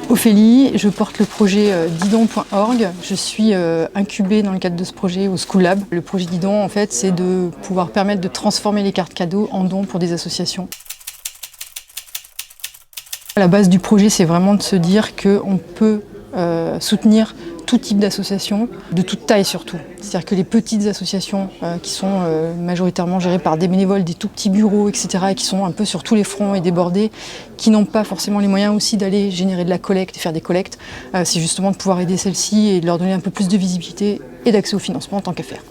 Ophélie, je porte le projet Didon.org. Je suis incubée dans le cadre de ce projet au School Lab. Le projet Didon, en fait, c'est de pouvoir permettre de transformer les cartes cadeaux en dons pour des associations. La base du projet, c'est vraiment de se dire qu'on peut soutenir tout type d'associations, de toute taille surtout. C'est-à-dire que les petites associations qui sont majoritairement gérées par des bénévoles, des tout petits bureaux, etc., et qui sont un peu sur tous les fronts et débordés, qui n'ont pas forcément les moyens aussi d'aller générer de la collecte et faire des collectes, c'est justement de pouvoir aider celles-ci et de leur donner un peu plus de visibilité et d'accès au financement en tant qu'affaire.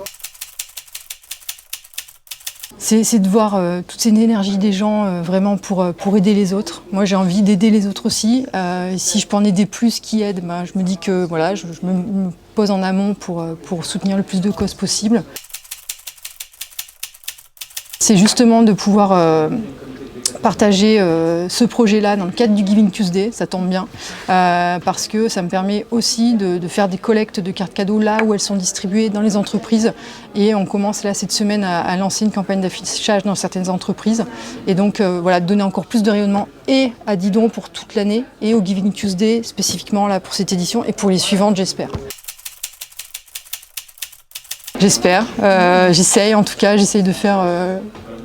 C'est de voir toute cette énergie des gens vraiment pour aider les autres. Moi j'ai envie d'aider les autres aussi. Si je peux en aider plus qui aident, je me dis que voilà, je me pose en amont pour soutenir le plus de causes possible. C'est justement de pouvoir partager ce projet-là dans le cadre du Giving Tuesday, ça tombe bien, parce que ça me permet aussi de faire des collectes de cartes cadeaux là où elles sont distribuées dans les entreprises. Et on commence là cette semaine à lancer une campagne d'affichage dans certaines entreprises. Et donc voilà, donner encore plus de rayonnement et à Didon pour toute l'année et au Giving Tuesday spécifiquement là pour cette édition et pour les suivantes, j'espère. J'espère, j'essaye en tout cas, j'essaye de faire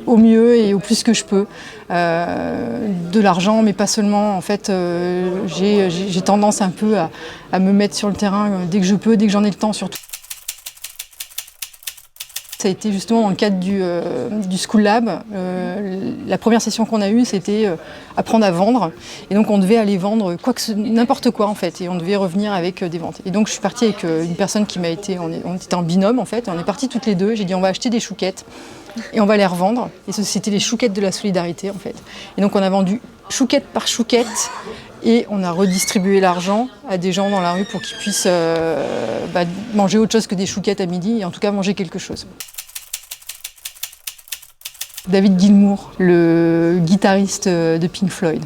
au mieux et au plus que je peux. De l'argent, mais pas seulement. En fait, j'ai tendance un peu à me mettre sur le terrain dès que je peux, dès que j'en ai le temps surtout. Ça a été justement dans le cadre du School Lab. La première session qu'on a eue, c'était apprendre à vendre. Et donc on devait aller vendre n'importe quoi en fait. Et on devait revenir avec des ventes. Et donc je suis partie avec une personne qui m'a été, on était en binôme en fait. Et on est partis toutes les deux. J'ai dit on va acheter des chouquettes et on va les revendre. Et c'était les chouquettes de la solidarité en fait. Et donc on a vendu chouquette par chouquette. Et on a redistribué l'argent à des gens dans la rue pour qu'ils puissent manger autre chose que des chouquettes à midi. Et en tout cas manger quelque chose. David Gilmour, le guitariste de Pink Floyd.